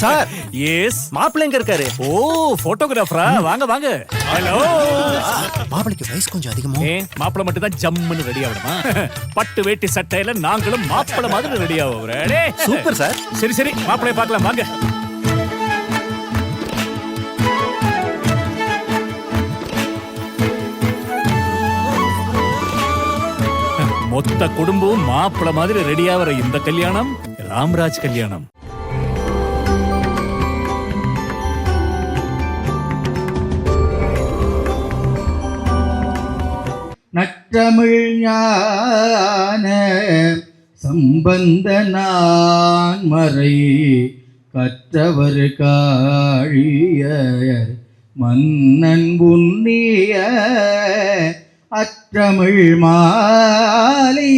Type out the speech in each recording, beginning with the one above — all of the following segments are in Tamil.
Sir yes. மாப்பிள்ளை எங்க இருக்காரு? ஓ, போட்டோகிராஃபரா? வாங்க வாங்க. ஹலோ. மாப்பிள்ளைக்கு வயசு கொஞ்சம் அதிகமா. மாப்பிள்ளை மட்டும் தான் ஜம்முன்னு ரெடி ஆகணுமா? பட்டு வேட்டி சட்டையில நாங்களும் மாப்பிள்ளை மாதிரி ரெடி ஆகுறோம். Super sir. சரி சரி, மாப்பிள்ளைய பார்க்கலாம் வாங்க. மொத்த குடும்பம் மாப்பிள்ளை மாதிரி ரெடியாகிற இந்த கல்யாணம் ராம்ராஜ் கல்யாணம். நற்றமிழ் ஞான சம்பந்த நான்மறை கற்றவர் காழியர் மன்னன் புண்ணிய அற்றமிழ் மாலை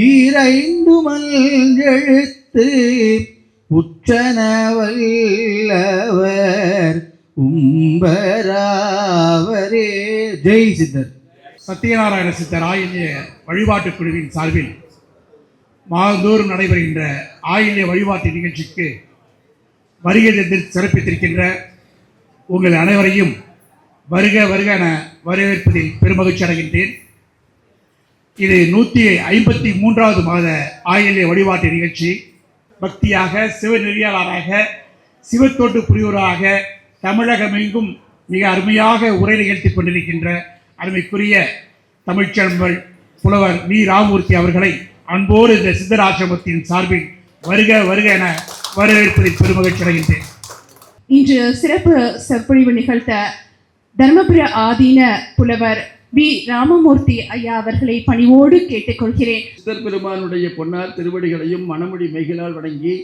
ஈரைந்து மல்கெழுத்து உற்றன வல்லவர் உம்பராவரே. ஜெய் சித்தர். சத்யநாராயண சித்தர் ஆயில்ய வழிபாட்டுக் குழுவின் சார்பில் மாதந்தோறும் நடைபெறுகின்ற ஆயில்ய வழிபாட்டு நிகழ்ச்சிக்கு வருகை சிறப்பித்திருக்கின்ற உங்கள் அனைவரையும் வருக வருக என வரவேற்பதில் பெருமகிழ்ச்சி அடைகின்றேன். இது 153வது மாத ஆயில்ய வழிபாட்டு நிகழ்ச்சி. பக்தியாக, சிவநெறியாளராக, சிவத்தோட்டு புரியோராக தமிழகமெங்கும் மிக அருமையாக உரை நிகழ்த்தி கொண்டிருக்கின்ற அருமைக்குரிய தமிழ்ச்செல்வன் புலவர் வி. ராமமூர்த்தி அவர்களை அன்போடு இந்த சித்தராசிரமத்தின் சார்பில் வருக வருக என வரவேற்பதில் பெருமகிழ்ச்சி அடைகின்றேன். இன்று சிறப்பு சொற்பொழிவு நிகழ்த்த தர்மபுர ஆதீன புலவர் வி. ராமமூர்த்தி ஐயா அவர்களை பணிவோடு கேட்டுக்கொள்கிறேன். சித்தர் பெருமானுடைய பொன்னார் திருவடிகளையும் மணமுடி மெய்களால் வணங்கி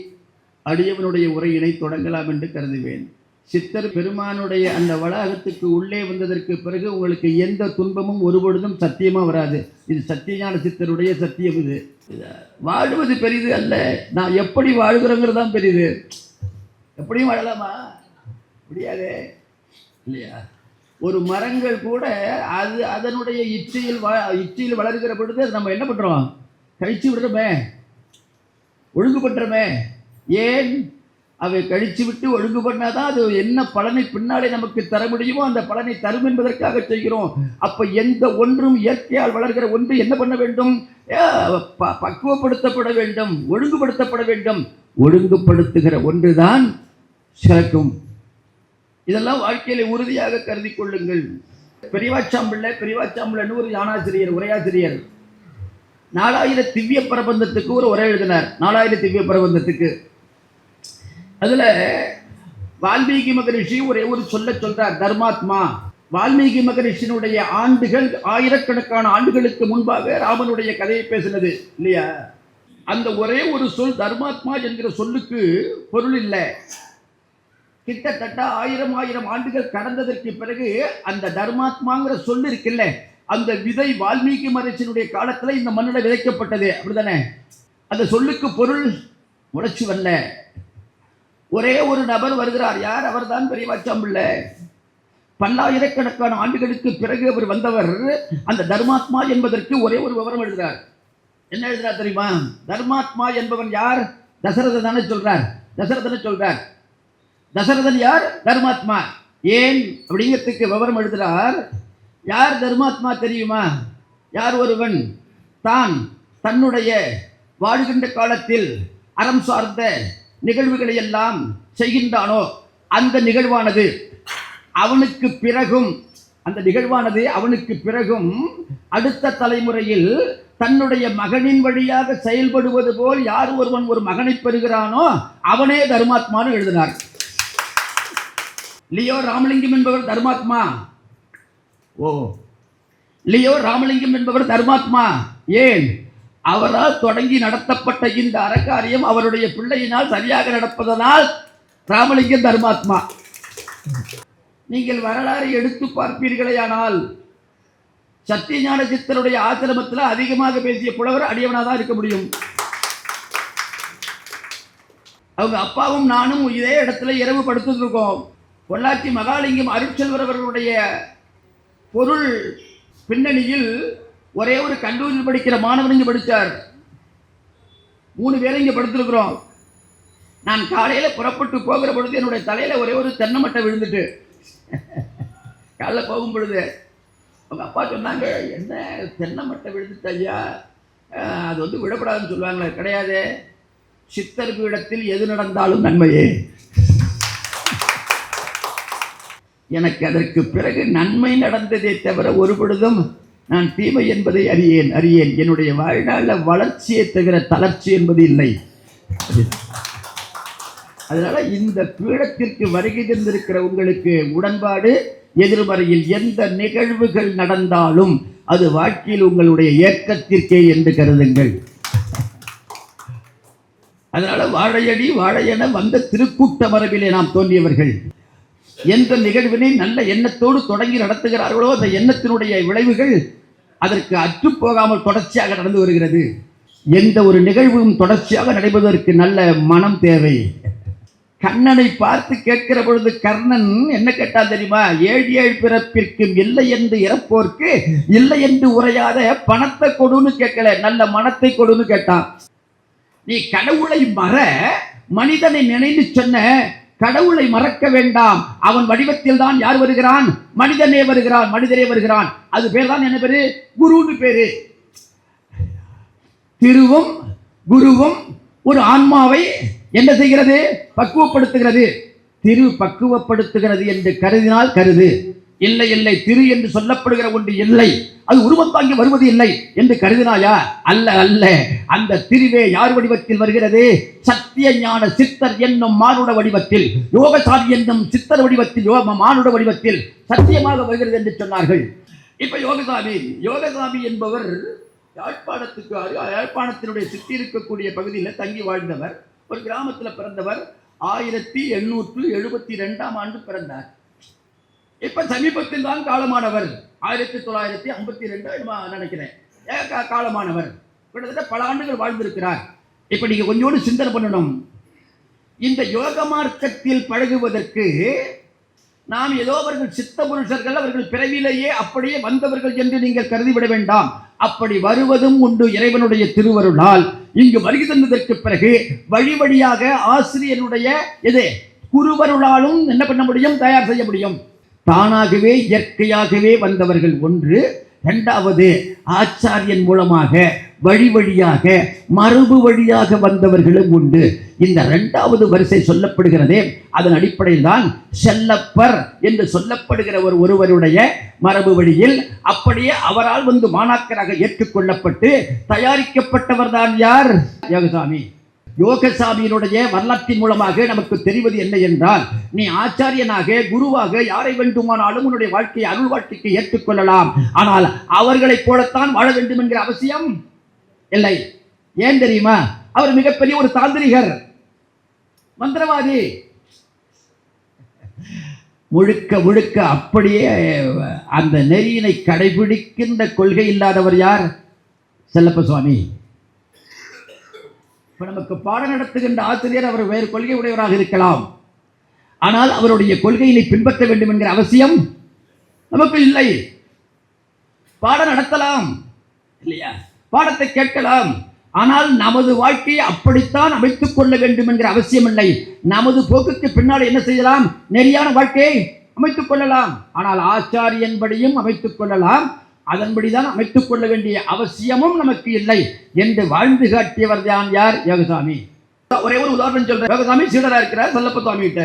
அடியவனுடைய உரையினை தொடங்கலாம் என்று கருதுவேன். சித்தர் பெருமானுடைய அந்த வளாகத்துக்கு உள்ளே வந்ததற்கு பிறகு உங்களுக்கு எந்த துன்பமும் ஒருபொழுதும் சத்தியமா வராது. இது சத்தியஞான சித்தருடைய சத்தியம். இது வாழ்வது பெரிது அல்ல, நான் எப்படி வாழ்கிறோங்கிறது தான் பெரிது. எப்படியும் வாழலாமா? முடியாது இல்லையா? ஒரு மரங்கள் கூட அது அதனுடைய இச்சையில் வளர்கிற பொழுது நம்ம என்ன பண்றோம்? கழிச்சு விடுறோமே, ஒழுங்கு பண்றோமே. ஏன்? அவை கழிச்சு விட்டு ஒழுங்கு பண்ணாதான் அது என்ன பலனை பின்னாலே நமக்கு தர முடியுமோ அந்த பலனை தரும் என்பதற்காக செய்கிறோம். அப்ப எந்த ஒன்றும் இயற்கையால் வளர்கிற ஒன்று என்ன பண்ண வேண்டும்? பக்குவப்படுத்தப்பட வேண்டும், ஒழுங்குபடுத்தப்பட வேண்டும். ஒழுங்குபடுத்துகிற ஒன்றுதான் சிறக்கும். இதெல்லாம் வாழ்க்கையில உறுதியாக கருதி கொள்ளுங்கள். பெரியவாச்சாம்பிள்ளை ஒரு ஞானாசிரியர், உரையாசிரியர் 4000 திவ்ய பிரபந்தத்துக்கு ஒரு உரை எழுதினார். 4000 திவ்ய பிரபந்தத்துக்கு அதுல வால்மீகி மகரிஷி ஒரே ஒரு சொல்றார், தர்மாத்மா. வால்மீகி மகரிஷியினுடைய ஆண்டுகள் ஆயிரக்கணக்கான ஆண்டுகளுக்கு முன்பாக ராமனுடைய கதையை பேசினது இல்லையா? அந்த ஒரே ஒரு சொல் தர்மாத்மா என்கிற சொல்லுக்கு பொருள் இல்லை. கிட்டத்தட்ட 1000 ஆண்டுகள் கடந்ததற்கு பிறகு அந்த தர்மாத்மாங்கிற சொல்லு இருக்குல்ல, அந்த விதை வால்மீகி மகரிஷியினுடைய காலத்துல இந்த மண்ணில் விதைக்கப்பட்டது. அப்படித்தானே? அந்த சொல்லுக்கு பொருள் முளைச்சு வரல. ஒரே ஒரு நபர் வருகிறார். யார்? அவர் தான் பெரியவாச்சாம்பிள்ளை. பல்லாயிரக்கணக்கான ஆண்டுகளுக்கு பிறகு அவர் வந்தவர் அந்த தர்மாத்மா என்பதற்கு ஒரே ஒரு விவரம் எழுதுகிறார். என்ன எழுதுறார் தெரியுமா? தர்மாத்மா என்பவன் யார்? தசரதனை சொல்றார். தசரதன் யார்? தர்மாத்மா. ஏன் அப்படிங்கிறதுக்கு விவரம் எழுதுகிறார். யார் தர்மாத்மா தெரியுமா? யார் ஒருவன் தான் தன்னுடைய வாழ்கின்ற காலத்தில் அறம் சார்ந்த நிகழ்வுகளை எல்லாம் செய்கின்றானோ அந்த நிகழ்வானது அவனுக்கு பிறகும் அடுத்த தலைமுறையில் தன்னுடைய மகனின் வழியாக செயல்படுவது போல் யார் ஒருவன் ஒரு மகனை பெறுகிறானோ அவனே தர்மாத்மான்னு எழுதினார். லியோ ராமலிங்கம் என்பவர் தர்மாத்மா. லியோ ராமலிங்கம் என்பவர் தர்மாத்மா. ஏன்? அவரால் தொடங்கி நடத்தப்பட்ட இந்த அறக்காரியம் அவருடைய பிள்ளையினால் சரியாக நடப்பதனால் ராமலிங்கம் தர்மாத்மா. நீங்கள் வரலாறு எடுத்து பார்ப்பீர்களேயானால் சத்தியஞான சித்தருடைய ஆசிரமத்தில் அதிகமாக பேசிய புலவர் அடியவனாக தான் இருக்க முடியும். அவங்க அப்பாவும் நானும் இதே இடத்துல இரவு படுத்துட்டு இருக்கோம். பொள்ளாச்சி மகாலிங்கம் அருட்செல்வர் அவர்களுடைய பொருள் பின்னணியில் ஒரே ஒரு கல்லூரியில் படிக்கிற மாணவன் இங்கே படித்தார். 3 பேரும் இங்கே படுத்திருக்கிறோம். நான் காலையில் புறப்பட்டு போகிற பொழுது என்னுடைய தலையில் ஒரே ஒரு தென்னை மட்டை விழுந்துட்டு காலைல போகும் பொழுது அவங்க அப்பா சொன்னாங்க, என்ன தென்னை மட்டை விழுந்துட்டு ஐயா, அது வந்து விடப்படாதுன்னு சொல்லுவாங்களே. கிடையாது, சித்தர் பீடத்தில் எது நடந்தாலும் நன்மையே. எனக்கு அதற்கு பிறகு நன்மை நடந்ததே தவிர ஒரு பொழுதும் நான் தீமை என்பதை அறியேன். என்னுடைய வாழ்நாளில் வளர்ச்சியை தவிர தளர்ச்சி என்பது இல்லை. அதனால இந்த பீடத்திற்கு வருகை தந்திருக்கிற உங்களுக்கு உடன்பாடு, எதிர்மறையில் எந்த நிகழ்வுகள் நடந்தாலும் அது வாழ்க்கையில் உங்களுடைய ஏக்கத்திற்கே என்று கருதுங்கள். அதனால வாழையடி வாழையென வந்த திருக்கூட்ட மரபிலே நாம் தோன்றியவர்கள். எந்த நிகழ்வினை நல்ல எண்ணத்தோடு தொடங்கி நடத்துகிறார்களோ அந்த எண்ணத்தினுடைய விளைவுகள் அதற்கு அற்றுப்போகாமல் தொடர்ச்சியாக நடந்து வருகிறது. எந்த ஒரு நிகழ்வும் தொடர்ச்சியாக நடைபெறுவதற்கு நல்ல மனம் தேவை. கண்ணனை பார்த்து கேட்கிற பொழுது கர்ணன் என்ன கேட்டான் தெரியுமா? 7 பிறப்பிற்கும் இல்லை என்று இறப்போர்க்கு இல்லை என்று உரையாத பணத்தை கொடுன்னு கேட்கல, நல்ல மனத்தை கொடுன்னு கேட்டான். நீ கடவுளை மனிதனை நினைந்து சொன்ன, கடவுளை மறக்க வேண்டாம், அவன் வடிவத்தில் தான் யார் வருகிறான்? மனிதனே வருகிறான். அது பேர் தான் என்ன பேரு? குருன்னு பேரு. திருவும் குருவும் ஒரு ஆன்மாவை என்ன செய்கிறது? பக்குவப்படுத்துகிறது. திரு பக்குவப்படுத்துகிறது என்று கருதினால் கருது. இல்லை, திரு என்று சொல்லப்படுகிற ஒன்று இல்லை, அது உருவம் தாங்கி வருவது இல்லை என்று கருதினாயா? அல்ல. அந்த திருவே யார் வடிவத்தில் வருகிறது? சத்திய ஞான சித்தர் என்னும் மானுட வடிவத்தில், யோகசாமி என்னும் சித்தர் வடிவத்தில், மானுட வடிவத்தில் சத்தியமாக வருகிறது என்று சொன்னார்கள். இப்ப யோகசாமி என்பவர் யாழ்ப்பாணத்தினுடைய சுற்றி இருக்கக்கூடிய பகுதியில் தங்கி வாழ்ந்தவர். ஒரு கிராமத்தில் பிறந்தவர். 1872ஆம் ஆண்டு பிறந்தார். இப்ப சமீபத்தில் தான் காலமானவர். 1952 நினைக்கிறேன் காலமானவர். கிட்டத்தட்ட பல ஆண்டுகள் வாழ்ந்திருக்கிறார். இப்ப நீங்க கொஞ்சோடு சிந்தனை பண்ணணும். இந்த யோக மார்க்கத்தில் பழகுவதற்கு நாம் ஏதோ அவர்கள் சித்த புருஷர்கள், அவர்கள் பிறவிலேயே அப்படியே வந்தவர்கள் என்று நீங்கள் கருதிவிட வேண்டாம். அப்படி வருவதும் உண்டு இறைவனுடைய திருவருளால். இங்கு வருகை தந்ததற்கு பிறகு வழியாக ஆசிரியனுடைய குருவருளாலும் என்ன பண்ண முடியும்? தயார் செய்ய முடியும். தானாகவே இயற்கையாகவே வந்தவர்கள் ஒன்று. இரண்டாவது, ஆச்சாரியன் மூலமாக வழியாக மரபு வழியாக வந்தவர்களும் உண்டு. இந்த 2வது வரிசை சொல்லப்படுகிறதே, அதன் அடிப்படையில் தான் செல்லப்பர் என்று சொல்லப்படுகிற ஒருவருடைய மரபு வழியில் அப்படியே அவரால் வந்து மாணாக்கராக ஏற்றுக்கொள்ளப்பட்டு தயாரிக்கப்பட்டவர் தான் யார்? யோகசாமியினுடைய வரலாற்றின் மூலமாக நமக்கு தெரிவது என்ன என்றால், நீ ஆச்சாரியனாக குருவாக யாரை வேண்டுமானாலும் உன்னுடைய வாழ்க்கையை அருள் வாழ்க்கைக்கு ஏற்றுக்கொள்ளலாம். ஆனால் அவர்களைப் போலத்தான் வாழ வேண்டும் என்கிற அவசியம் இல்லை. ஏன் தெரியுமா? அவர் மிகப்பெரிய ஒரு தாந்திரிகர், மந்திரவாதி. முழுக்க அப்படியே அந்த நெறியினை கடைபிடிக்கின்ற கொள்கை இல்லாதவர் யார்? செல்லப்ப சுவாமி. இப்ப நமக்கு பாடம் நடத்துகின்ற ஆசிரியர் அவர் வேறு கொள்கை உடையவராக இருக்கலாம். ஆனால் அவருடைய கொள்கையினை பின்பற்ற வேண்டும் என்கிற அவசியம் நமக்கு இல்லை. பாடம் நடத்தலாம் இல்லையா? பாடத்தை கேட்கலாம். ஆனால் நமது வாழ்க்கையை அப்படித்தான் அமைத்துக் கொள்ள வேண்டும் என்கிற அவசியம் இல்லை. நமது போக்குக்கு பின்னால் என்ன செய்யலாம்? நெறியான வாழ்க்கையை அமைத்துக் கொள்ளலாம். ஆனால் ஆச்சாரியன்படியும் அமைத்துக் கொள்ளலாம். அதன்படிதான் அமைத்துக் கொள்ள வேண்டிய அவசியமும் நமக்கு இல்லை என்று வாழ்ந்து காட்டியவர் தான் யார்? யோகசாமி. ஒரே ஒரு உதாரணம் சொல்றேன். யோகசாமி சீடரா இருக்கிறார் செல்லப்ப சுவாமி கிட்ட.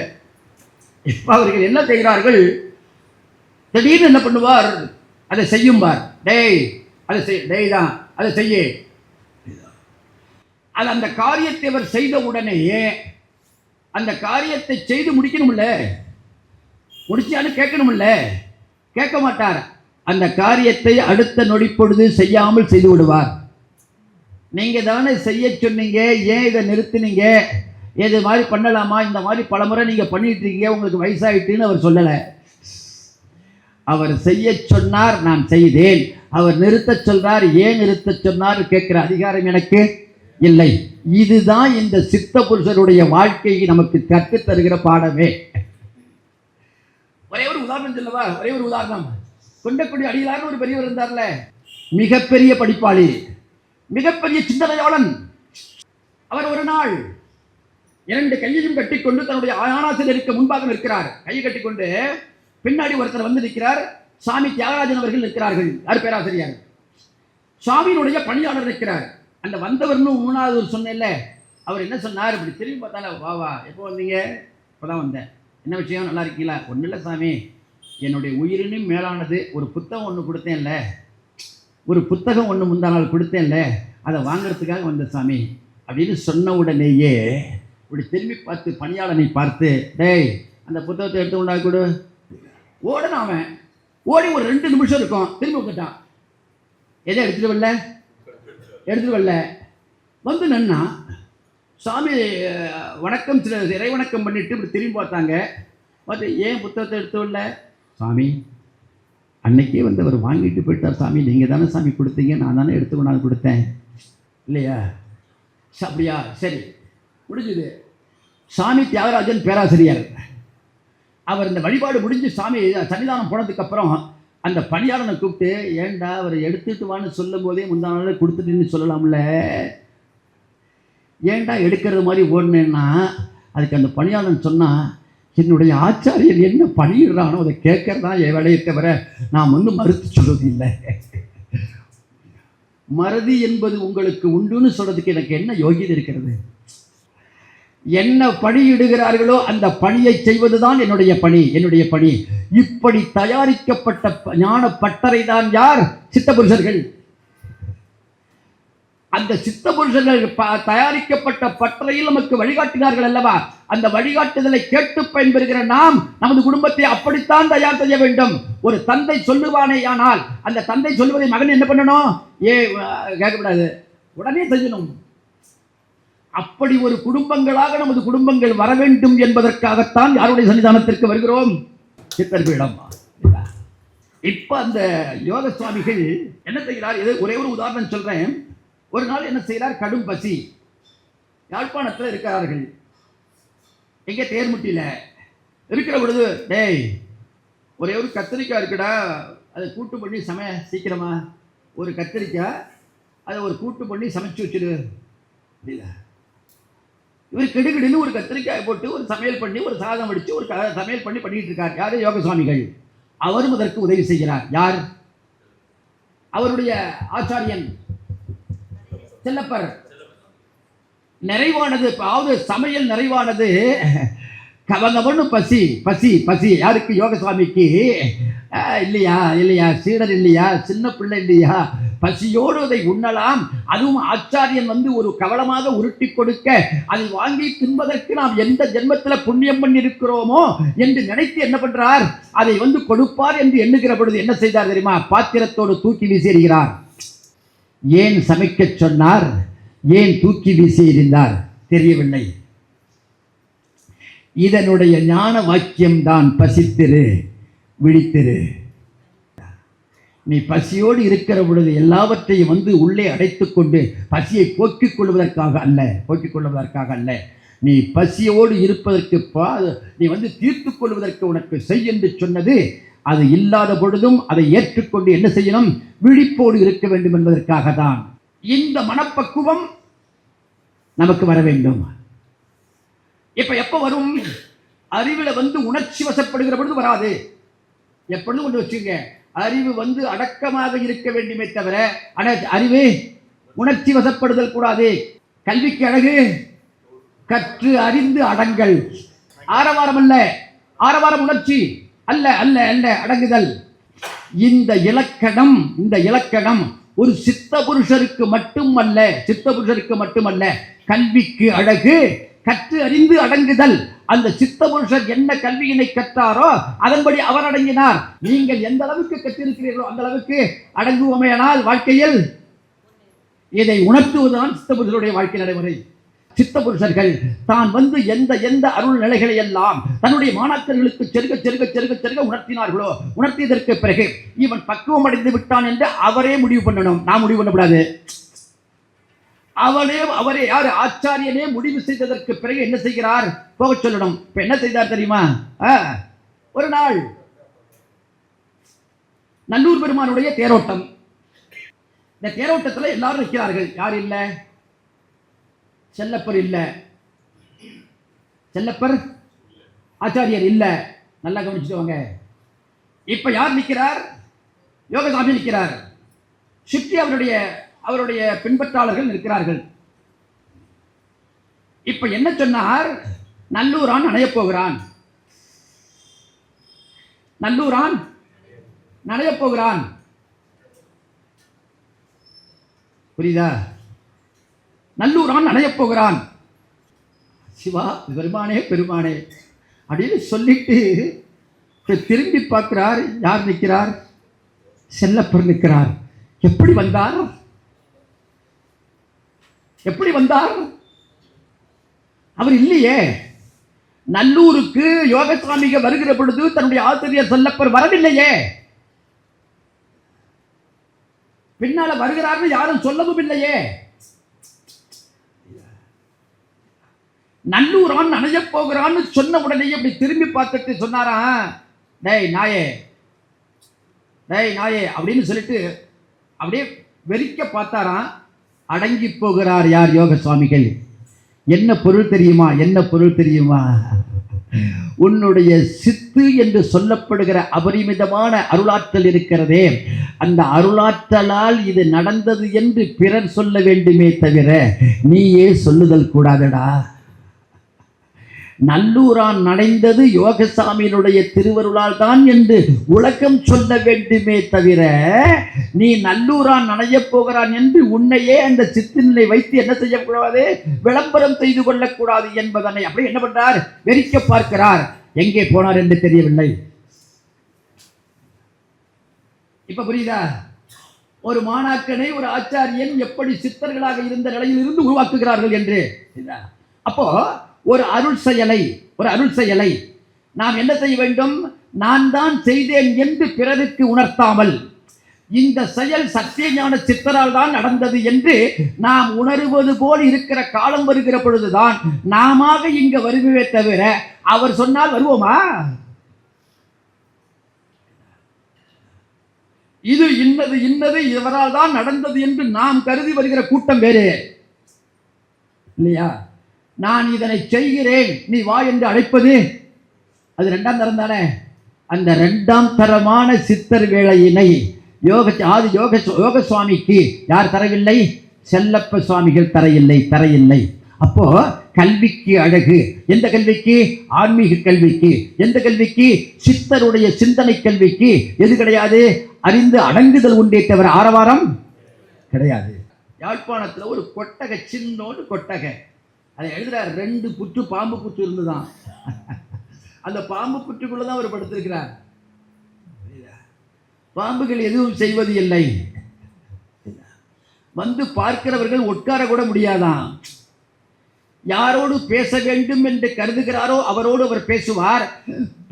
இப்ப அவர்கள் என்ன செய்கிறார்கள்? திடீர்னு என்ன பண்ணுவார்? அதை செய்யும்பார். அதை செய்ய. அது அந்த காரியத்தை அவர் செய்த உடனேயே அந்த காரியத்தை செய்து முடிக்கணும்ல, முடிச்சான்னு கேட்கணும்ல. கேட்க மாட்டார். அந்த காரியத்தை அடுத்த நொடிப்பொழுது செய்யாமல் செய்து விடுவார். நீங்க தானே செய்ய சொன்னீங்க, ஏன் இதை நிறுத்தினீங்க? இது மாதிரி பண்ணலாமா? இந்த மாதிரி பலமுறை நீங்க பண்ணிட்டு இருக்கீங்க, உங்களுக்கு வயசாயிட்டுன்னு அவர் சொல்லலை. அவர் செய்ய சொன்னார், நான் செய்தேன். அவர் நிறுத்த சொல்றார், ஏன் நிறுத்த சொன்னார் கேட்கிற அதிகாரம் எனக்கு இல்லை. இதுதான் இந்த சித்த புருஷருடைய வாழ்க்கையை நமக்கு கற்றுத் தருகிற பாடமே. ஒரே ஒரு உதாரணம் சொல்லவா? ஒரே ஒரு உதாரணம். கொண்டக்குடி அடிகளார்னு ஒரு பெரியவர் இருந்தார்ல, மிகப்பெரிய படிப்பாளி, மிகப்பெரிய சிந்தனையாளன். அவர் ஒரு நாள் 2 கையையும் கட்டிக்கொண்டு தன்னுடைய ஆணாசிரியருக்கு முன்பாக நிற்கிறார். கையை கட்டிக்கொண்டு பின்னாடி ஒருத்தர் வந்து நிற்கிறார். சாமி தியாகராஜன் அவர்கள் நிற்கிறார்கள். யார்? பேராசிரியர். சாமியினுடைய பணியாளர் நிற்கிறார். அந்த வந்தவர்னு 3வது சொன்னேன்ல, அவர் என்ன சொன்னார்? இப்படி திரும்பி பார்த்தால, வா எப்போ வந்தீங்க? இப்போதான் வந்தேன். என்ன விஷயம்? நல்லா இருக்கீங்களா? ஒன்றும் இல்லை சாமி, என்னுடைய உயிரினும் மேலானது ஒரு புத்தகம் ஒன்று கொடுத்தேன்ல, ஒரு புத்தகம் ஒன்று முந்தா நாள் கொடுத்தேன்ல, அதை வாங்கிறதுக்காக வந்த சாமி அப்படின்னு சொன்ன உடனேயே இப்படி திரும்பி பார்த்து பணியாளனை பார்த்து, டேய் அந்த புத்தகத்தை எடுத்து கொண்டா கொடு. ஓடன அவன். ஓடி ஒரு 2 நிமிஷம் இருக்கும், திரும்பி வந்துட்டான். எதை எடுத்துட்டு வரல வந்து நின்னா. சாமி வணக்கம், சில இறை வணக்கம் பண்ணிட்டு இப்படி திரும்பி பார்த்தாங்க. பார்த்து, ஏன் புத்தகத்தை எடுத்து வரல? சாமி அன்னைக்கே வந்து அவர் வாங்கிட்டு போயிட்டார் சாமி, நீங்கள் தானே சாமி கொடுத்தீங்க, நான் தானே எடுத்து கொண்டாந்து கொடுத்தேன் இல்லையா? அப்படியா, சரி முடிஞ்சுது. சாமி தியாகராஜன் பேராசிரியர். அவர் இந்த வழிபாடு முடிஞ்சு சாமி சன்னிதானம் போனதுக்கப்புறம் அந்த பணியாளனை கூப்பிட்டு, ஏண்டா அவரை எடுத்துட்டு வான்னு சொல்லும் போதே முந்தா நாள் கொடுத்துட்டுன்னு சொல்லலாம்ல, ஏண்டா எடுக்கிறது மாதிரி ஓடுனேன்னா? அதுக்கு அந்த பணியாளன் சொன்னால், என்னுடைய ஆச்சாரியன் என்ன பண்ணிடுறானோ அதை கேட்கறதா என் வேலையை தவிர நான் வந்து மறுத்து சொல்வது இல்லை. மறதி என்பது உங்களுக்கு உண்டுன்னு சொல்றதுக்கு எனக்கு என்ன யோகியதை இருக்கிறது? என்ன பணியிடுகிறார்களோ அந்த பணியை செய்வதுதான் என்னுடைய பணி. இப்படி தயாரிக்கப்பட்ட ஞான பட்டறை தான் யார்? சித்தபுருஷர்கள். அந்த சித்தபுருஷர்கள் தயாரிக்கப்பட்ட பட்டறையில் நமக்கு வழிகாட்டினார்கள் அல்லவா? அந்த வழிகாட்டுதலை கேட்டு பயன்பெறுகிற நாம் நமது குடும்பத்தை அப்படித்தான் தயார் செய்ய வேண்டும். ஒரு தந்தை சொல்லுவானே ஆனால் அந்த தந்தை சொல்லுவதை மகன் என்ன பண்ணணும்? கேட்கக்கூடாது, உடனே செய்யணும். அப்படி ஒரு குடும்பங்களாக நமது குடும்பங்கள் வர வேண்டும் என்பதற்காகத்தான் யாருடைய சன்னிதானத்திற்கு வருகிறோம்? சித்தர் பீடம். இப்ப அந்த யோக சுவாமிகள் என்ன செய்கிறார்? ஒரே ஒரு உதாரணம் சொல்றேன். ஒரு நாள் என்ன செய்கிறார்? கடும் பசி. யாழ்ப்பாணத்தில் இருக்கிறார்கள். எங்கே? தேர்முட்டியில் இருக்கிற பொழுது, டேய் ஒரே ஒரு கத்திரிக்காய் இருக்குடா, அதை கூட்டு பண்ணி சீக்கிரமா ஒரு கத்திரிக்காய் அதை ஒரு கூட்டு பண்ணி சமைச்சு வச்சுடு. இல்லை, இவர் கிடுகிடுன்னு ஒரு கத்திரிக்காய் போட்டு ஒரு சமையல் பண்ணி ஒரு சாதம் வடித்து ஒரு சமையல் பண்ணிட்டு இருக்கார். யாரு? யோக சுவாமிகள். அவரும் அதற்கு உதவி செய்கிறார். யார்? அவருடைய ஆச்சாரியன் செல்லப்பர். நிறைவானது, அதாவது சமையல் நிறைவானது. கவங்கவன்னு பசி பசி பசி. யாருக்கு? யோக சுவாமிக்கு. இல்லையா சீடர் இல்லையா, சின்ன பிள்ளை இல்லையா, பசியோடு அதை உண்ணலாம். அதுவும் ஆச்சாரியன் வந்து ஒரு கவலமாக உருட்டி கொடுக்க அதை வாங்கி தின்பதற்கு நாம் எந்த ஜென்மத்தில் புண்ணியம் பண்ணி இருக்கிறோமோ என்று நினைத்து என்ன பண்றார்? அதை வந்து கொடுப்பார் என்று எண்ணுகிற பொழுது என்ன செய்தார் தெரியுமா? பாத்திரத்தோடு தூக்கி வீசி எறிகிறார். ஏன் சமைக்க சொன்னார்? ஏன் தூக்கி வீசி எறிந்தார்? தெரியவில்லை. இதனுடைய ஞான வாக்கியம்தான் பசித்திரு, விழித்திரு. நீ பசியோடு இருக்கிற பொழுது எல்லாவற்றையும் வந்து உள்ளே அடைத்துக் கொண்டு பசியை போக்கிக் கொள்வதற்காக அல்ல, நீ பசியோடு இருப்பதற்கு நீ வந்து தீர்த்து கொள்வதற்கு உனக்கு செய் என்று சொன்னது. அது இல்லாத பொழுதும் அதை ஏற்றுக்கொண்டு என்ன செய்யணும்? விழிப்போடு இருக்க வேண்டும் என்பதற்காக தான். இந்த மனப்பக்குவம் நமக்கு வர வேண்டும். எப்ப வரும்? அறிவுல வந்து உணர்ச்சி வசப்படுகிற பொழுது வராது. எப்பொழுதும் கொண்டு வச்சுங்க, அறிவு வந்து அடக்கமாக இருக்க வேண்டுமே தவிர அறிவு உணர்ச்சி வசப்படுதல் கூடாது. கல்விக்கு அழகு கற்று அறிந்து அடங்கல். ஆரவாரம் அல்ல, ஆரவாரம் உணர்ச்சி அல்ல அல்ல அல்ல அடங்குதல். இந்த இலக்கணம் ஒரு சித்த புருஷருக்கு மட்டுமல்ல, கல்விக்கு அழகு கற்று அறிந்து அடங்குதல். அந்த சித்த புருஷர் என்ன கல்வியினை கற்றாரோ அதன்படி அவர் அடங்கினார். நீங்கள் எந்த அளவுக்கு கற்றிருக்கிறீர்களோ அந்த அளவுக்கு அடங்குவோமேயானால் வாழ்க்கையில் இதை உணர்த்துவதுதான் சித்த புருஷருடைய வாழ்க்கை நடைமுறை. சித்த புருஷர்கள் தான் வந்து எந்த அருள் நிலைகளை எல்லாம் தன்னுடைய மாணாக்கர்களுக்கு செருக உணர்த்தினார்களோ, உணர்த்தியதற்கு பிறகு இவன் பக்குவம் அடைந்து விட்டான் என்று அவரே முடிவு பண்ணணும். நான் முடிவு பண்ணக்கூடாது. அவரே யாரு? ஆச்சாரியனே முடிவு செய்ததற்கு பிறகு என்ன செய்கிறார்? போக சொல்லணும். இப்ப என்ன செய்தார் தெரியுமா? ஒரு நாள் நல்லூர் பெருமானுடைய தேரோட்டம். இந்த தேரோட்டத்தில் எல்லாரும் இருக்கிறார்கள். யார் இல்ல? செல்லப்பர் இல்ல, செல்லப்பர் ஆச்சாரியர் இல்ல. நல்லா கவனிச்சுட்டு வாங்க. இப்ப யார் நிற்கிறார்? யோகசாமி நிற்கிறார். சுற்றி அவருடைய பின்பற்றாளர்கள் இருக்கிறார்கள். இப்ப என்ன சொன்னார்? நல்லூரான் நனையப் போகிறான், நல்லூரான் நனையப் போகிறான். புரியுதா? நல்லூரான் நனையப் போகிறான். சிவா பெருமானே பெருமானே அப்படின்னு சொல்லிட்டு திரும்பி பார்க்கிறார். யார் நிற்கிறார்? செல்லப்பர் நிற்கிறார். எப்படி வந்தார்? எப்படி வந்தார்? அவர் இல்லையே. நல்லூருக்கு யோகசாமிகள் வருகிற பொழுது தன்னுடைய ஆசிரியர் செல்லப்பர் வரவில்லையே. பின்னால வருகிறார்னு யாரும் சொல்லவும் இல்லையே. நல்லூரான் நனையப் போகிறான்னு சொன்ன உடனே அப்படி திரும்பி பார்த்துட்டு சொன்னாரா, டேய் நாயே, டேய் நாயே அப்படின்னு சொல்லிட்டு அப்படியே வெறிக்க பார்த்தாராம். அடங்கி போகிறார். யார்? யோக சுவாமிகள். என்ன பொருள் தெரியுமா? என்ன பொருள் தெரியுமா? உன்னுடைய சித்து என்று சொல்லப்படுகிற அபரிமிதமான அருளாற்றல் இருக்கிறதே, அந்த அருளாற்றலால் இது நடந்தது என்று பிறர் சொல்ல வேண்டுமே தவிர நீயே சொல்லுதல் கூடாதடா. நல்லூரான் நனைந்தது யோகசாமியினுடைய திருவருளால் தான் என்று உலகம் சொல்ல வேண்டுமே தவிர நீ நல்லூரான் நனையப் போகிறான் என்று உன்னையே அந்த சித்தினை வைத்து என்ன செய்யக்கூடாது? விளம்பரம் செய்து கொள்ளக்கூடாது என்பதனை அப்படி என்ன பண்றார்? வெறிக்க பார்க்கிறார். எங்கே போனார் என்று தெரியவில்லை. இப்ப புரியுதா? ஒரு மாணாக்கனை ஒரு ஆச்சாரியன் எப்படி சித்தர்களாக இருந்த நிலையில் இருந்து உருவாக்குகிறார்கள் என்று. அப்போ ஒரு அருள் செயலை நாம் என்ன செய்ய வேண்டும்? நான் தான் செய்தேன் என்று பிறருக்கு உணர்த்தாமல், இந்த செயல் சத்திய ஞான சித்தரால் தான் நடந்தது என்று நாம் உணர்வது போல் இருக்கிற காலம் வருகிற பொழுதுதான் நாம இங்க வருவே தவிர அவர் சொன்னால் வருவோமா? இது இன்னது இவரால் தான் நடந்தது என்று நாம் கருதி வருகிற கூட்டம் வேறு இல்லையா? நான் இதனை செய்கிறேன் நீ வா என்று அழைப்பது அது இரண்டாம் தரம் தானே. அந்த இரண்டாம் தரமான சித்தர் வேளையினை யோக சுவாமிக்கு யார் தரவில்லை? செல்லப்ப சுவாமிகள் தரையில்லை. அப்போ கல்விக்கு அழகு. எந்த கல்விக்கு? ஆன்மீக கல்விக்கு. எந்த கல்விக்கு? சித்தருடைய சிந்தனை கல்விக்கு. எது கிடையாது? அறிந்து அடங்குதல் உண்டே தவிர ஆரவாரம் கிடையாது. யாழ்ப்பாணத்தில் ஒரு கொட்டகை, சின்னோடு கொட்டகை, அதை எழுதுறார். 2 புற்று பாம்பு புற்று இருந்துதான். அந்த பாம்பு புற்றுக்குள்ளதான் அவர் படுத்திருக்கிறார். பாம்புகள் எதுவும் செய்வது இல்லை. வந்து பார்க்கிறவர்கள் உட்கார கூட முடியாதான். யாரோடு பேச வேண்டும் என்று கருதுகிறாரோ அவரோடு அவர் பேசுவார்.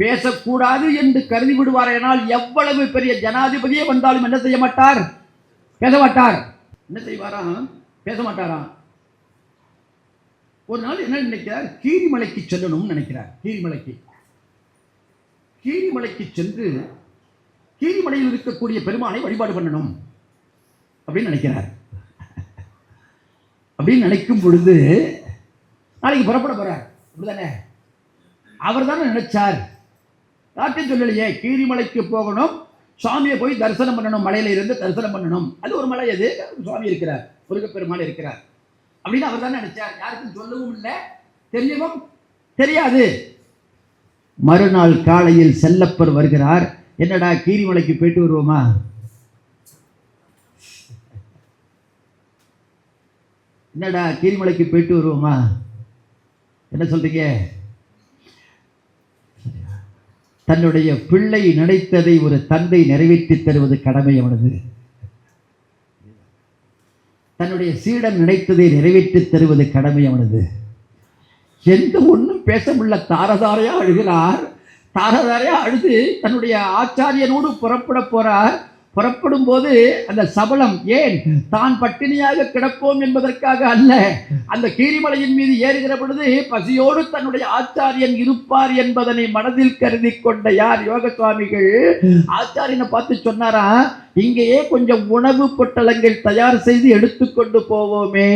பேசக்கூடாது என்று கருதி விடுவார். ஆனால் எவ்வளவு பெரிய ஜனாதிபதியே வந்தாலும் என்ன செய்ய மாட்டார்? பேச மாட்டார். என்ன செய்வாராம்? பேச மாட்டாராம். ஒரு நாள் என்ன நினைக்கிறார்? கீரிமலைக்கு செல்லணும்னு நினைக்கிறார். கீரிமலைக்கு சென்று கீரிமலையில் இருக்கக்கூடிய பெருமானை வழிபாடு பண்ணணும் அப்படின்னு நினைக்கிறார். அப்படின்னு நினைக்கும் பொழுது நாளைக்கு புறப்பட போறார். அப்படிதானே? அவர் தானே நினைச்சார். யார்ட்டையும் சொல்லலையே. கீரிமலைக்கு போகணும், சுவாமியை போய் தரிசனம் பண்ணணும், மலையில இருந்து தரிசனம் பண்ணணும். அது ஒரு மலை, அது சுவாமி இருக்கிறார், முருகப்பெருமான் இருக்கிறார் அப்படின்னு அவர் தானே நினைச்சார். யாருக்கும் சொல்லவும் இல்லை, தெரியவும் தெரியாது. மறுநாள் காலையில் செல்லப்பர் வருகிறார். என்னடா கீரிமலைக்கு போயிட்டு வருவோமா? என்னடா கீரிமலைக்கு போயிட்டு வருவோமா? என்ன சொல்றீங்க? தன்னுடைய பிள்ளை நினைத்ததை ஒரு தந்தை நிறைவேற்றி தருவது கடமை அவனது. தன்னுடைய சீடன் நினைத்ததை நிறைவேற்றி தருவது கடமை அவனது. எந்த ஒன்றும் பேச முடியல. தாரதாரையா அழுகிறார். தாரதாரையா அழுது தன்னுடைய ஆச்சாரியனோடு புறப்பட போறார். புறப்படும் போது அந்த சபலம் ஏன் தான் பட்டினியாக கிடப்போம் என்பதற்காக அல்ல. அந்த கீரிமலையின் மீது ஏறுகிற பொழுது பசியோடு தன்னுடைய ஆச்சாரியன் இருப்பார் என்பதனை மனதில் கருதி கொண்ட யார்? யோக சுவாமிகள். ஆச்சாரியனை பார்த்து சொன்னாரா, இங்கேயே கொஞ்சம் உணவு பொட்டலங்கள் தயார் செய்து எடுத்துக்கொண்டு போவோமே.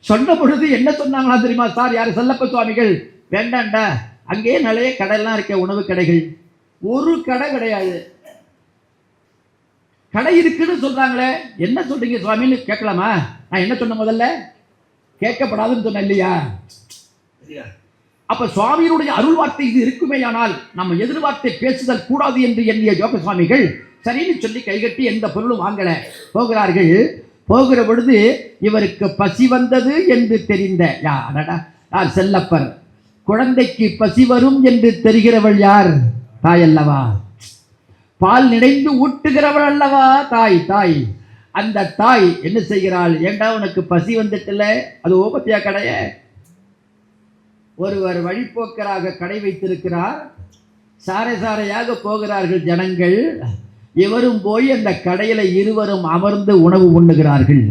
சொன்ன பொழுது என்ன சொன்னாங்களா தெரியுமா சார்? யாரு? செல்லப்ப சுவாமிகள். வேண்டாண்டா, அங்கேயே நிறைய கடையெல்லாம் இருக்க, உணவு கடைகள். ஒரு கடை கிடையாது. கடை இருக்குன்னு சொல்றாங்களே, என்ன சொல்றீங்க சுவாமின்னு கேட்கலாமா? நான் என்ன சொன்ன முதல்ல? கேட்கப்படாதுன்னு சொன்னேன் இல்லையா? அப்ப சுவாமியினுடைய அருள் வார்த்தை இது இருக்குமேயானால் நம்ம எதிர்வார்த்தை பேசுதல் கூடாது என்று எண்ணிய யோக சுவாமிகள் சரின்னு சொல்லி கைகட்டி எந்த பொருளும் வாங்கல போகிறார்கள். போகிற பொழுது இவருக்கு பசி வந்தது என்று தெரிந்த யார்? செல்லப்பர். குழந்தைக்கு பசி வரும் என்று தெரிகிறவள் யார்? தாய் அல்லவா? பால் நிறைந்து ஊட்டுகிறவள் அல்லவா தாய்? தாய். அந்த தாய் என்ன செய்கிறாள்? ஏண்டா உனக்கு பசி வந்துட்டுல, அது ஓபத்தியா கடைய? ஒருவர் வழிபோக்கராக கடை வைத்திருக்கிறார். சாரை சாரையாக போகிறார்கள் ஜனங்கள். இவரும் போய் அந்த கடையில இருவரும் அமர்ந்து உணவு உண்ணுகிறார்கள்.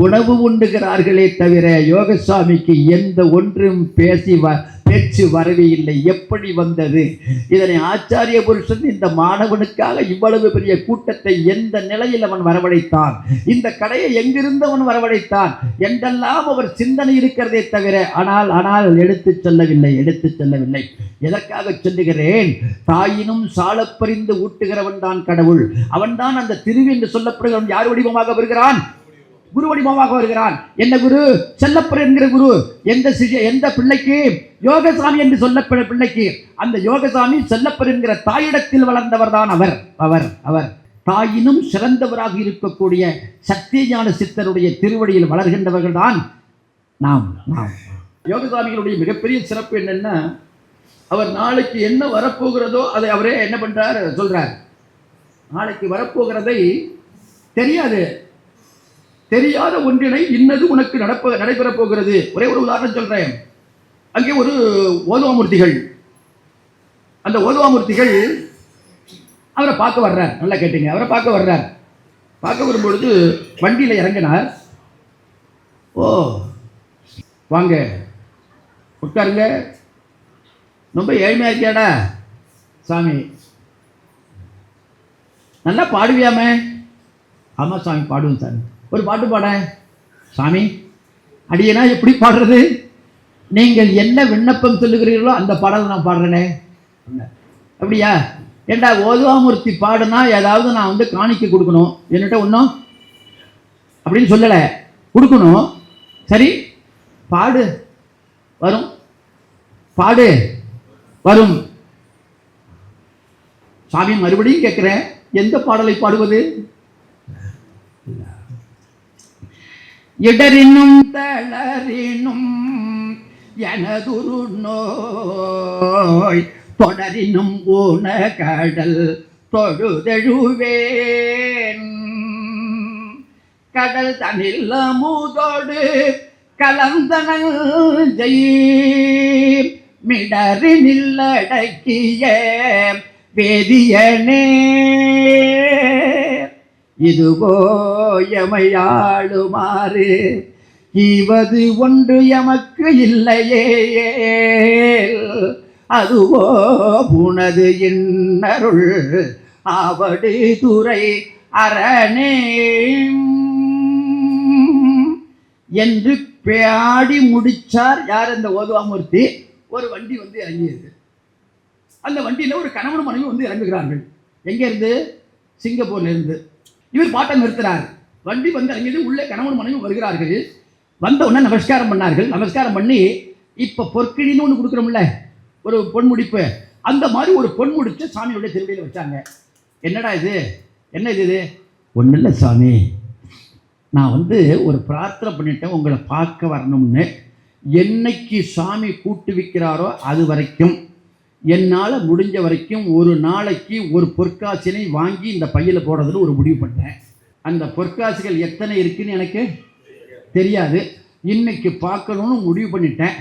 உணவு உண்ணுகிறார்களே தவிர யோகசாமிக்கு எந்த ஒன்றும் பேச்சு வரவே இல்லை. எப்படி வந்தது? இதனை ஆச்சாரிய புருஷன் இந்த மாணவனுக்காக இவ்வளவு பெரிய கூட்டத்தை எந்த நிலையில் அவன் வரவழைத்தான், இந்த கடையை எங்கிருந்து அவன் வரவழைத்தான் என்றெல்லாம் அவர் சிந்தனை இருக்கிறதே தவிர ஆனால் எடுத்துச் செல்லவில்லை. எதற்காக சொல்லுகிறேன்? தாயினும் சாலப்பறிந்து ஊட்டுகிறவன் தான் கடவுள். அவன் தான் அந்த திருவி என்று சொல்லப்படுகிறவன். யார் வடிவமாக வருகிறான்? குரு வடிவமாக வருகிறான். என்ன குரு? செல்லப்பர் என்கிற குரு. எந்த பிள்ளைக்கு? யோகசாமி என்று சொல்லப்படும் பிள்ளைக்கு. அந்த யோகசாமி செல்லப்பர் என்கிற தாயிடத்தில் வளர்ந்தவர் தான் அவர். தாயினும் சிறந்தவராக இருக்கக்கூடிய சத்தியஞான சித்தருடைய திருவடியில் வளர்கின்றவர்கள் தான் நாம். யோகசாமிகளுடைய மிகப்பெரிய சிறப்பு என்னன்னா, அவர் நாளைக்கு என்ன வரப்போகிறதோ அதை அவரே என்ன பண்றார்? சொல்றார். நாளைக்கு வரப்போகிறதை தெரியாத ஒன்றினை இன்னது உனக்கு நடைபெறப் போகிறது. ஒரே ஒரு உதாரணம் சொல்றேன். அங்கே ஒரு ஓதுவாமூர்த்திகள், அந்த ஓதுவாமூர்த்திகள் அவரை பார்க்க வர்றார். நல்லா கேட்டீங்க, அவரை பார்க்க வர்றார். பார்க்க வரும்பொழுது வண்டியில் இறங்கினார். ஓ வாங்க உட்காருங்க, ரொம்ப ஏழ்மையா இருக்கியாடா சாமி, நல்லா பாடுவியாமே? ஆமா சாமி பாடுவேன் சாமி. ஒரு பாட்டு பாட. சாமி அடியனா எப்படி பாடுறது? நீங்கள் என்ன விண்ணப்பம் சொல்லுகிறீர்களோ அந்த பாடலை நான் பாடுறேனே. அப்படியா? ஏண்டா ஓதுவாமூர்த்தி பாடுனா ஏதாவது நான் வந்து காணிக்க கொடுக்கணும், என்னட்ட ஒன்றும் அப்படின்னு சொல்லலை, கொடுக்கணும். சரி பாடு, வரும். பாடு, வரும். சாமி மறுபடியும் கேட்கிறேன், எந்த பாடலை பாடுவது? இடரினும் தளரினும் எனதுரு நோய் தொடரினும் ஊன கடல் தொழுதெழுவேன். கடல் தனில் அமுதோடு கலந்தனல் மிடரினில் அடக்கிய வேதியனே, இதுவோ எமையாளுமாறு இவது ஒன்று எமக்கு இல்லையே, அதுவோ புனது இன்னருள் ஆவடு துறை அரணே என்று பாடி முடிச்சார். யார்? அந்த ஓதுவாமூர்த்தி. ஒரு வண்டி வந்து இறங்கியது. அந்த வண்டியில் ஒரு கணவன் மனைவி வந்து இறங்குகிறார்கள். எங்க இருந்து? சிங்கப்பூர்ல இருந்து. இவர் பாட்டை நிறுத்துறார். வண்டி வந்து இறங்கியது. உள்ளே கணவன் மனைவி வருகிறார்கள். வந்த உடனே நமஸ்காரம் பண்ணார்கள். நமஸ்காரம் பண்ணி இப்ப பொற்கிழின்னு ஒன்று கொடுக்குறோம்ல, ஒரு பொன்முடிப்பு, அந்த மாதிரி ஒரு பொன்முடிச்சு சாமியோட திருவடியில் வச்சாங்க. என்னடா இது? என்ன இது? ஒன்றும் இல்லை சாமி, நான் வந்து ஒரு பிரார்த்தனை பண்ணிட்டேன் உங்களை பார்க்க வரணும்னு. என்னைக்கு சாமி கூட்டு வைக்கிறாரோ அது வரைக்கும் என்னால் முடிஞ்ச வரைக்கும் ஒரு நாளைக்கு ஒரு பொற்காசினை வாங்கி இந்த பையில் போடுறதுன்னு ஒரு முடிவு பண்ணேன். அந்த பொற்காசுகள் எத்தனை இருக்குன்னு எனக்கு தெரியாது. இன்னைக்கு பார்க்கணும்னு முடிவு பண்ணிட்டேன்.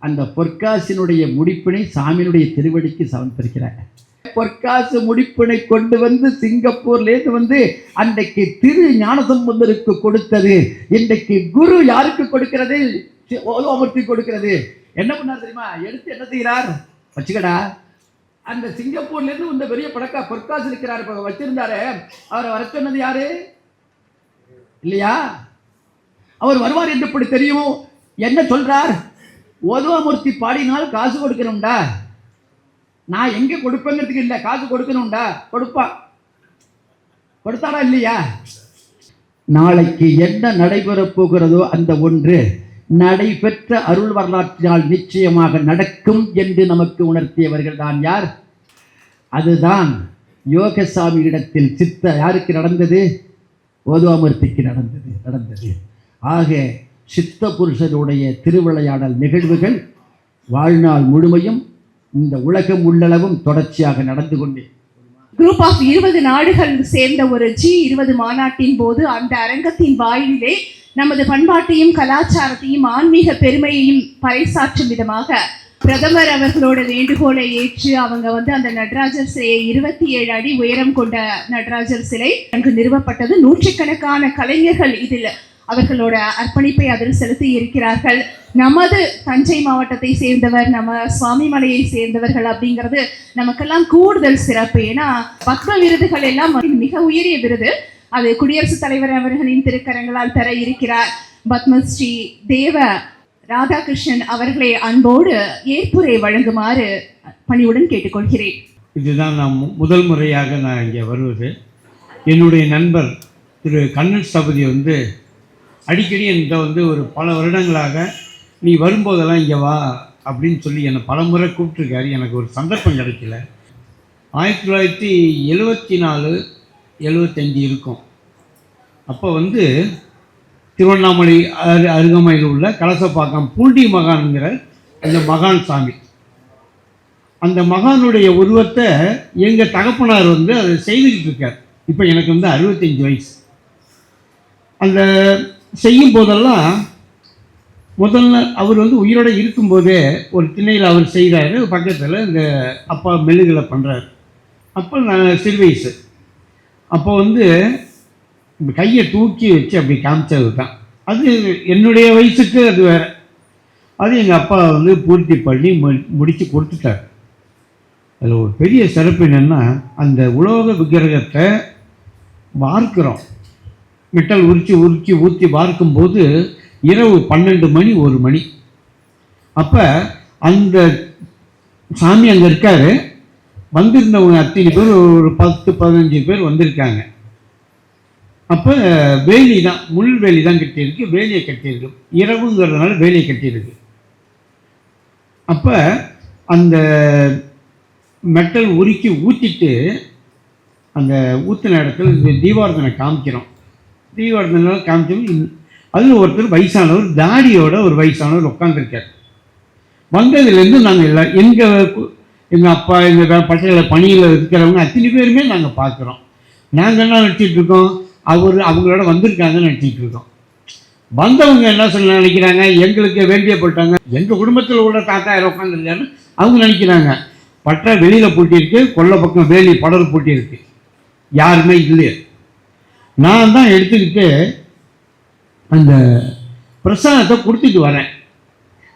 அந்த பொற்காசினுடைய முடிப்பினை சாமியினுடைய திருவடிக்கு சமர்ப்பிக்கிறேன். பொற்காசு முடிப்பினை கொண்டு வந்து சிங்கப்பூர்லேருந்து வந்து அன்றைக்கு திரு ஞானசம்பந்தருக்கு கொடுத்தது. இன்றைக்கு குரு யாருக்கு கொடுக்கிறது? ஓதுவாமூர்த்தி கொடுக்கிறது. என்ன பண்ணார் தெரியுமா? எடுத்து என்ன செய்கிறார்? வச்சுக்கடா. அந்த சிங்கப்பூர்லேருந்து இந்த பெரிய பொற்காசு இருக்கிறார், வச்சிருந்தாரு. அவரை வர சொன்னது யாரு? இல்லையா? அவர் வருவார் என்று இப்படி தெரியுமோ? என்ன சொல்றார்? ஓதுவாமூர்த்தி பாடினால் காசு கொடுக்கணும்டா. நான் எங்க கொடுப்பேங்கிறதுக்கு இல்லை, காசு கொடுக்கணும்டா. கொடுத்தாரா இல்லையா? நாளைக்கு என்ன நடைபெறப் போகிறதோ அந்த ஒன்று நடைபெற்ற அருள் வரலாற்றினால் நிச்சயமாக நடக்கும் என்று நமக்கு உணர்த்தியவர்கள் தான் யார்? அதுதான் யோகசாமி இடத்தில் சித்த யாருக்கு நடந்தது? ஓதுவாமூர்த்திக்கு நடந்தது. ஆக சித்த புருஷனுடைய திருவிளையாடல் நிகழ்வுகள் வாழ்நாள் முழுமையும் இந்த உலகம் உள்ளளவும் தொடர்ச்சியாக நடந்து கொண்டே. குரூப் ஆஃப் 20 நாடுகள் சேர்ந்த ஒரு G20 மாநாட்டின் போது அந்த அரங்கத்தின் வாயிலே நமது பண்பாட்டையும் கலாச்சாரத்தையும் ஆன்மீக பெருமையையும் பறைசாற்றும் விதமாக பிரதமர் அவர்களோட வேண்டுகோளை ஏற்று அவங்க அந்த நடராஜர் சிலையை 27 அடி உயரம் கொண்ட நடராஜர் சிலை அங்கு நிறுவப்பட்டது. நூற்றுக்கணக்கான கலைஞர்கள் இதில் அவர்களோட அர்ப்பணிப்பை அதில் செலுத்தி இருக்கிறார்கள். நமது தஞ்சை மாவட்டத்தை சேர்ந்தவர், நம்ம சுவாமிமலையை சேர்ந்தவர்கள் அப்படிங்கிறது நமக்கெல்லாம் கூடுதல் சிறப்பு. ஏன்னா பத்ம விருதுகள் எல்லாம் மிக உயரிய விருது, அது குடியரசுத் தலைவர் அவர்களின் திருக்கரங்களால் பெற இருக்கிறார். பத்மஸ்ரீ தேவ ராதாகிருஷ்ணன் அவர்களை அன்போடு ஏற்புரை வழங்குமாறு பணிவுடன் கேட்டுக்கொள்கிறேன். இதுதான் நான் முதல் முறையாக நான் இங்கே வருவது. என்னுடைய நண்பர் திரு கண்ணன் ஸ்தபதி அடிக்கடி என்கிட்ட ஒரு பல வருடங்களாக நீ வரும்போதெல்லாம் இங்கே வா அப்படின்னு சொல்லி என்னை பல முறை கூப்பிட்ருக்காரு. எனக்கு ஒரு சந்தர்ப்பம் கிடைக்கல. 1974, 75 இருக்கும். அப்போ திருவண்ணாமலை அருகாமையில் உள்ள கலசப்பாக்கம் பூண்டி மகான்கிற அந்த மகான் சாமி, அந்த மகானுடைய உருவத்தை எங்கள் தகப்பனார் அதை செய்துக்கிட்டு இருக்கார். இப்போ எனக்கு 65 வயசு. அந்த செய்யும் போதெல்லாம் முதல்ல அவர் உயிரோடு இருக்கும்போதே ஒரு திண்ணையில் அவர் செய்கிறாரு. பக்கத்தில் இந்த அப்பா மெழுகளை பண்ணுறாரு. அப்போ நான் சிறு வயசு. அப்போ கையை தூக்கி வச்சு அப்படி காமிச்சது தான். அது என்னுடைய வயசுக்கு அது வேறு. அது எங்கள் அப்பா பூர்த்தி பண்ணி முடித்து கொடுத்துட்டார். அதில் ஒரு பெரிய சிறப்பு என்னென்னா, அந்த உலோக விக்கிரகத்தை வார்க்கிறோம். மெட்டல் ஊற்றி வார்க்கும்போது இரவு 12 மணி 1 மணி. அப்போ அந்த சாமி அங்கே இருக்கார். வந்திருந்தவங்க அத்தனை பேர் ஒரு 10-15 பேர் வந்திருக்காங்க. அப்போ வேலி தான், முள் வேலி தான் கட்டியிருக்கு. வேலியை கட்டியிருக்கு, இரவுங்கிறதுனால வேலியை கட்டியிருக்கு. அப்போ அந்த மெட்டல் ஊற்றிட்டு அந்த ஊற்றின இடத்துல இந்த தீபாரதனை காமிக்கிறோம். தீபாரதனை காமிச்சோம். அதில் ஒருத்தர் வயசானவர், தாடியோட ஒரு வயசானவர் உட்காந்துருக்கார். வந்ததுலேருந்து நாங்கள் எல்லாம் எங்கள் அப்பா எங்கள் பட்டையில் பணியில் இருக்கிறவங்க அத்தனை பேருமே நாங்கள் பார்க்குறோம். நாங்கள் என்ன நினச்சிட்ருக்கோம், அவங்களோட வந்திருக்காங்கன்னு நினச்சிட்டு இருக்கோம். வந்தவங்க என்ன சொல்ல நினைக்கிறாங்க, எங்களுக்கு வேண்டியப்பட்டாங்க, எங்கள் குடும்பத்தில் உள்ள தாத்தா யாரும் உட்காந்துருக்காருன்னு அவங்க நினைக்கிறாங்க. பட்டை வெளியில் பூட்டியிருக்கு, கொல்லை பக்கம் வேலி படர் பூட்டியிருக்கு, யாருமே இல்லையே. நான் தான் எடுத்துக்கிட்டு அந்த பிரசாதத்தை கொடுத்துட்டு வரேன்.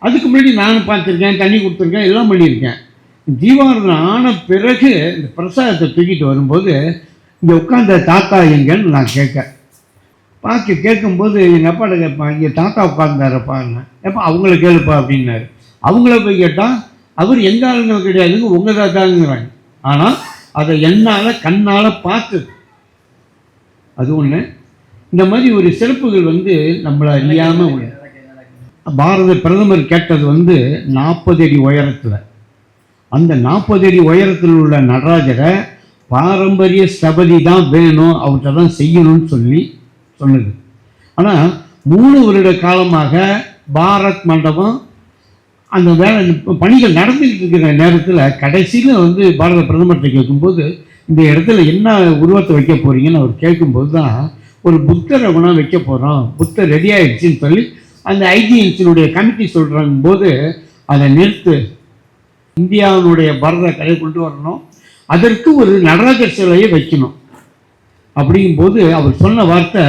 அதுக்கு முன்னாடி நானும் பார்த்துருக்கேன், தண்ணி கொடுத்துருக்கேன், எல்லாம் பண்ணியிருக்கேன். தீபாவளி ஆன பிறகு இந்த பிரசாதத்தை தூக்கிட்டு வரும்போது இங்கே உட்காந்த தாத்தா எங்கன்னு நான் கேட்கும்போது எங்கள் அப்பாட்ட கேட்பேன், இங்கே தாத்தா உட்கார்ந்தாரப்பான்னு. எப்போ அவங்கள கேளுப்பா அப்படின்னாரு. அவங்கள போய் கேட்டால் அவர் எங்கள் ஆளுங்க கிடையாதுங்க, உங்கள் தாத்தாங்கிறாங்க. ஆனால் அதை என்னால் கண்ணால் பார்த்தது அது ஒன்று. இந்த மாதிரி ஒரு சிறப்புகள் நம்மளை அறியாமல் உள்ள. பாரத பிரதமர் கேட்டது 40 அடி உயரத்தில். அந்த 40 அடி உயரத்தில் உள்ள நடராஜரை பாரம்பரிய ஸ்தபதி தான் வேணும், அவர்கிட்ட தான் செய்யணும்னு சொன்னது. ஆனால் 3 வருட காலமாக பாரத் மண்டபம் அந்த வேலை பணிகள் நடந்துக்கிட்டு இருக்கிற நேரத்தில் கடைசியில் பாரத பிரதமர்கிட்ட கேட்கும்போது, இந்த இடத்துல என்ன உருவத்தை வைக்க போகிறீங்கன்னு அவர் கேட்கும்போது தான், ஒரு புத்தரை குணம் வைக்க போகிறோம், புத்தர் ரெடி ஆகிடுச்சின்னு சொல்லி அந்த ஐஜிஎன்சியினுடைய கமிட்டி சொல்கிறாங்க போது, அதை நிறுத்து, இந்தியாவினுடைய பாரத கலை கொண்டு வரணும், அதற்கு ஒரு நடராஜர் சிலையை வைக்கணும் அப்படிங்கும்போது அவர் சொன்ன வார்த்தை,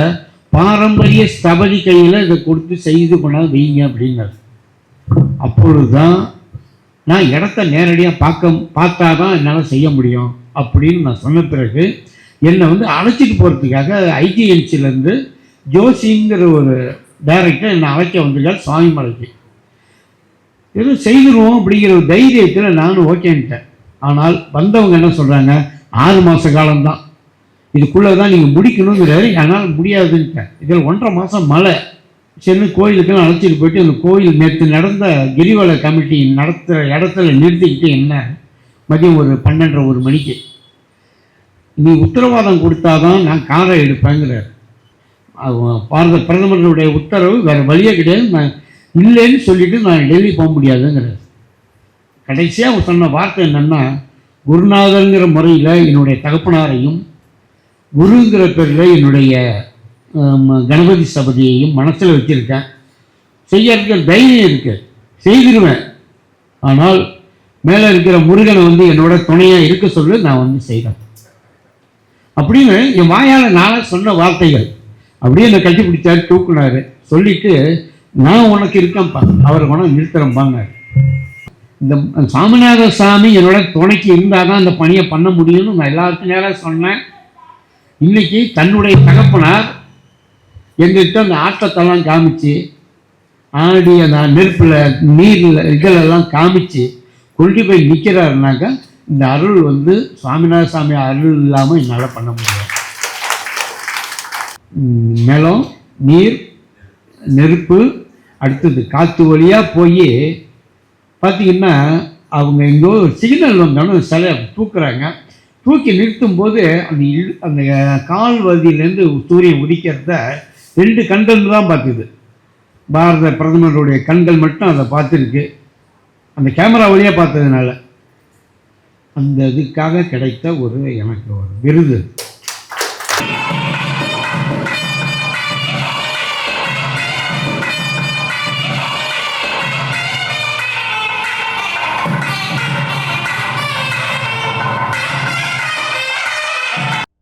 பாரம்பரிய ஸ்தபதி கையில் இதை கொடுத்து செய்து கொண்டாந்து வைங்க அப்படின்னாரு. அப்பொழுது தான் நான் இடத்த நேரடியாக பார்த்தா தான் என்னால் செய்ய முடியும் அப்படின்னு நான் சொன்ன பிறகு என்னை அழைச்சிட்டு போகிறதுக்காக ஐஜிஎன்சிலேருந்து ஜோசிங்கிற ஒரு டைரக்டர் என்னை அழைக்க வந்திருக்கார் சுவாமிமலைக்கு. எதுவும் செய்திருவோம் அப்படிங்கிற ஒரு தைரியத்தில் நானும் ஓகேன்ட்டேன். ஆனால் வந்தவங்க என்ன சொல்கிறாங்க, 6 மாத காலம்தான், இதுக்குள்ளே தான் நீங்கள் முடிக்கணுங்கிறாரு. ஆனால் முடியாதுன்ட்டேன். இதில் 1.5 மாதம் மழை. சென்று கோயிலுக்கெல்லாம் அழைச்சிட்டு போயிட்டு அந்த கோயில் நேற்று நடந்த கிரிவல கமிட்டி நடத்துகிற இடத்துல நிறுத்திக்கிட்டு என்ன மதியம் ஒரு 12:30 மணிக்கு நீ உத்தரவாதம் கொடுத்தாதான் நான் காரை எடுப்பேங்கிறார். பாரத பிரதமருடைய உத்தரவு வேறு வழியே கிடையாது, நான் இல்லைன்னு சொல்லிவிட்டு நான் டெல்லி போக முடியாதுங்கிறார். கடைசியாக சொன்ன வார்த்தை என்னென்னா, குருநாதருங்கிற முறையில் என்னுடைய தகப்பனாரையும் குருங்கிற பேரில் என்னுடைய கணபதி சபதியையும் மனசில் வச்சுருக்கேன். செய்யறதுக்கு தைரியம் இருக்குது, செய்திருவேன். ஆனால் மேலே இருக்கிற முருகனை வந்து என்னோட துணையாக இருக்க சொல்லி நான் வந்து செய்கிறேன் அப்படின்னு என் வாயால் நாளாக சொன்ன வார்த்தைகள். அப்படியே என்னை கட்டி பிடிச்சாரு, தூக்குனாரு. சொல்லிட்டு நான் உனக்கு இருக்கேன்ப்பா, அவரை வேணா நிறுத்துறேன்பாங்க. இந்த சாமிநாத சாமி என்னோட துணைக்கு இருந்தால் தான் அந்த பணியை பண்ண முடியும்னு நான் எல்லாருக்கும் நேராக சொன்னேன். இன்னைக்கு தன்னுடைய தகப்பனார் எங்கள்கிட்ட அந்த ஆட்டத்தெல்லாம் காமிச்சு, ஆடி அந்த நெருப்பில் நீரில் இதெல்லாம் காமிச்சு கொண்டு போய் நிற்கிறாருனாக்கா இந்த அருள் வந்து சுவாமிநாத சாமி அருள் இல்லாமல் என்னால் பண்ண முடியாது. நிலம், நீர், நெருப்பு, அடுத்தது காற்று வழியாக போய் பார்த்திங்கன்னா அவங்க எங்கோ சிக்னல் வந்தாலும் சிலை தூக்குறாங்க. தூக்கி நிறுத்தும் போது அந்த கால்வதியிலேருந்து சூரியன் உதிக்கிறத 2 கண்கள் தான் பார்த்துது. பாரத பிரதமருடைய கண்கள் மட்டும் அதை பார்த்துருக்கு, அந்த கேமரா வழியாக பார்த்ததுனால. அந்த இதுக்காக கிடைத்த எனக்கு ஒரு விருது.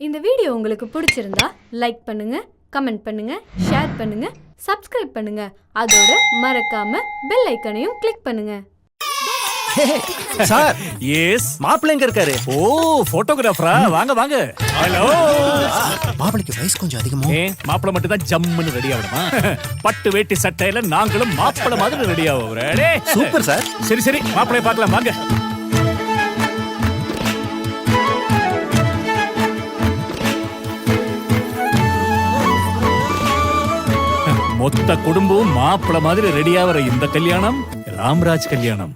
இந்த வீடியோ உங்களுக்கு பிடிச்சிருந்தா லைக் பண்ணுங்க, கமெண்ட் பண்ணுங்க, ஷேர் பண்ணுங்க, சப்ஸ்கிரைப் பண்ணுங்க. அதோட மறக்காம பெல் ஐகானையும் கிளிக் பண்ணுங்க. சார், எஸ், மாப்பிள்ளை எங்க இருக்காரு? ஓ போட்டோகிராஃபரா, வாங்க வாங்க. ஹலோ. மாப்பிளைக்கு வயசு கொஞ்சம் அதிகமோ? மாப்பிள்ளை மட்டும் தான் ஜம்முன்னு ரெடி ஆகணுமா? பட்டு வேட்டி சட்டையில நாங்களும் மாப்பிள்ளை மாதிரி ரெடி ஆகுறோம். Super sir. சரி சரி, மாப்பிள்ளை பார்க்கலாம் வாங்க. மொத்த குடும்பம் மாப்பிள்ளை மாதிரி ரெடி ஆகிற இந்த கல்யாணம் ராம்ராஜ் கல்யாணம்.